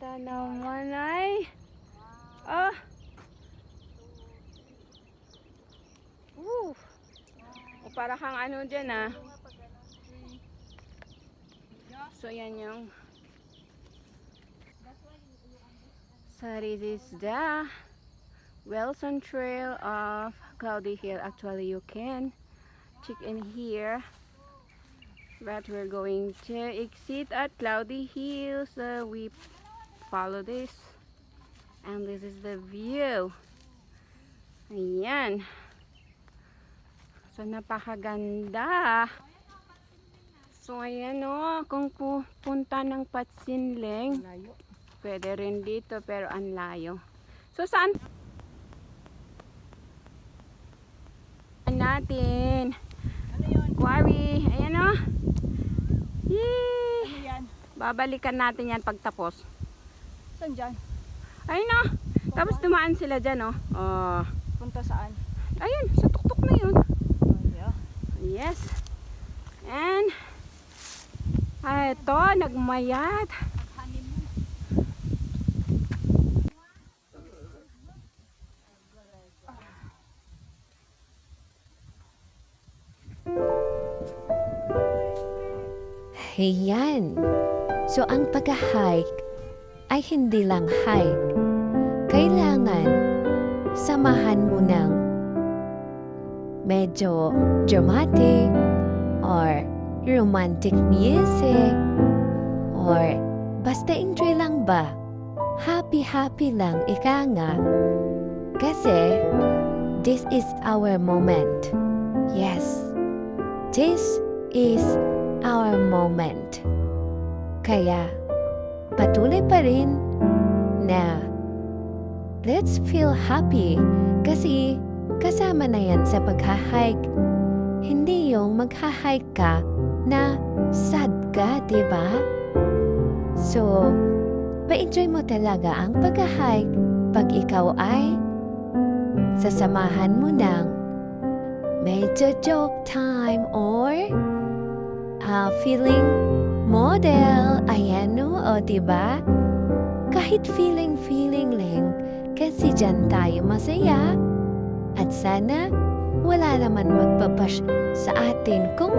ganda naman ay. Oh. O para kang ano dyan ah. So yan yung. So this is the Wilson Trail of Cloudy Hill. Actually you can check in here. But we're going to exit at Cloudy Hill. So we follow this. And this is the view. Ayan. So napakaganda. So ayan o. Kung pupunta ng Patsinling, pwede rin dito pero ang layo. So saan natin? Ano yun? Quarry. Ayan o. Ano yan? Babalikan natin yan pagtapos. Saan dyan? Ayun o. Tapos dumaan sila dyan o. Oh. Punta saan? Ayun, sa tuktok na yun. Oh, yeah. Yes. And ito, nagmayat. Ayan. So, ang pag-hike ay hindi lang hike. Kailangan samahan mo ng medyo dramatic or romantic music or basta enjoy lang ba? Happy lang, ika nga. Kasi, this is our moment. Yes, this is our moment. Kaya, patuloy pa rin na let's feel happy kasi kasama na yan sa pagha-hike. Hindi yung magha-hike ka na sad ka, diba? So, pa-enjoy mo talaga ang pagha-hike pag ikaw ay sasamahan mo ng medyo joke time or feeling model. Ayan o, diba? Kahit feeling lang, kasi dyan tayo masaya. At sana, wala naman magpapash sa atin kung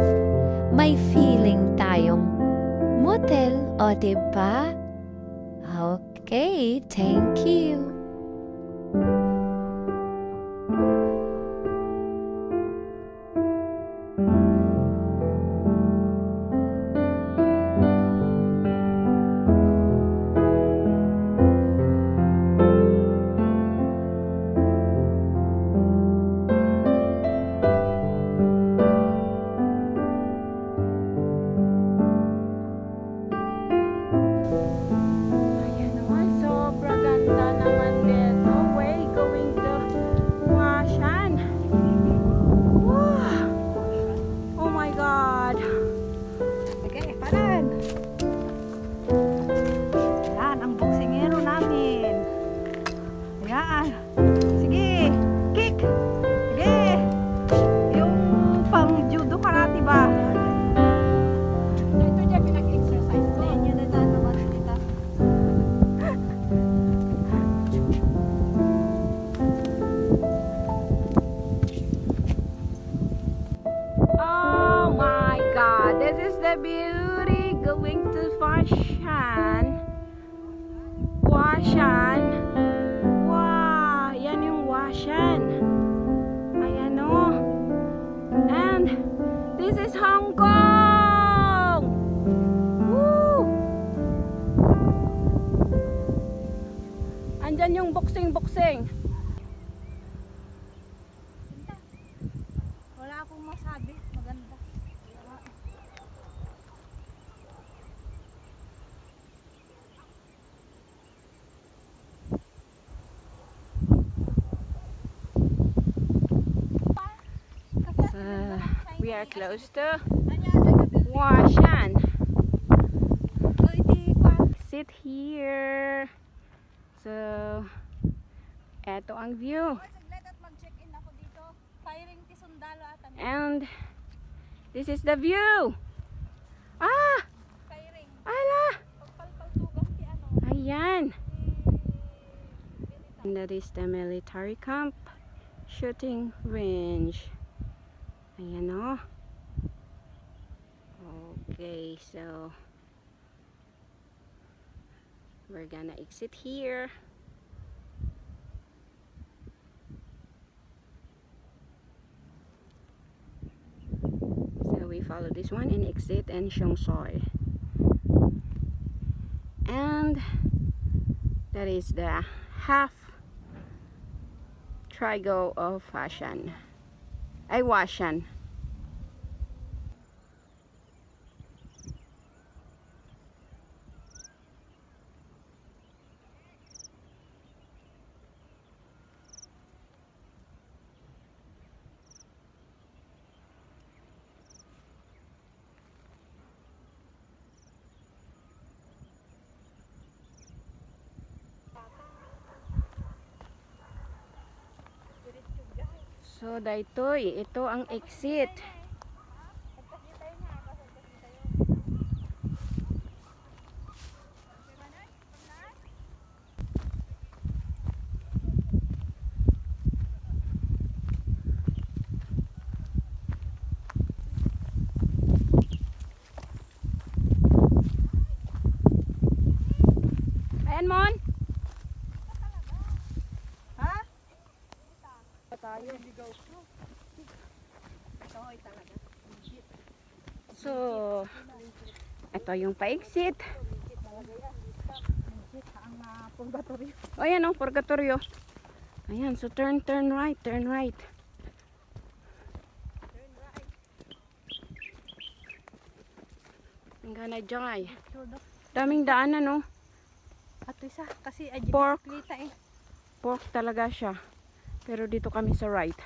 may feeling tayong model. O, diba? Okay, thank you. Sige, kick. Sige. Yung pang judo karate ba? Ito dyan pinag-exercise ko. Yan na naman kita. Oh my God, this is the beauty going to Washan. Wow, yan yung Washan. Ayan o. And this is Hong Kong. Woo! Andyan yung boxing. Wala akong masabi. Maganda. We are close to Washan. Sit here. So, eto ang view. Mag-check-in ako dito. Firing Tisundalo ata. And this is the view. Ah! Firing. Ala! Pagpalpaltugan ti ano. Ayan. And that is the military camp shooting range. Ayan o. Okay, so we're gonna exit here. So we follow this one and exit and Siongsoy. And that is the half trigo of Washan. Ay, Washan. So, daytoy, ito ang exit. Ayan, Mon. Ha? So, ito yung pa-exit. Ang purgatory. O, ayan o, purgatorio. Ayan, so turn right, turn right. Ang gana jay. Daming daanan, no? At isa, kasi Pork. kita eh. Pork talaga siya. Pero dito kami sa right.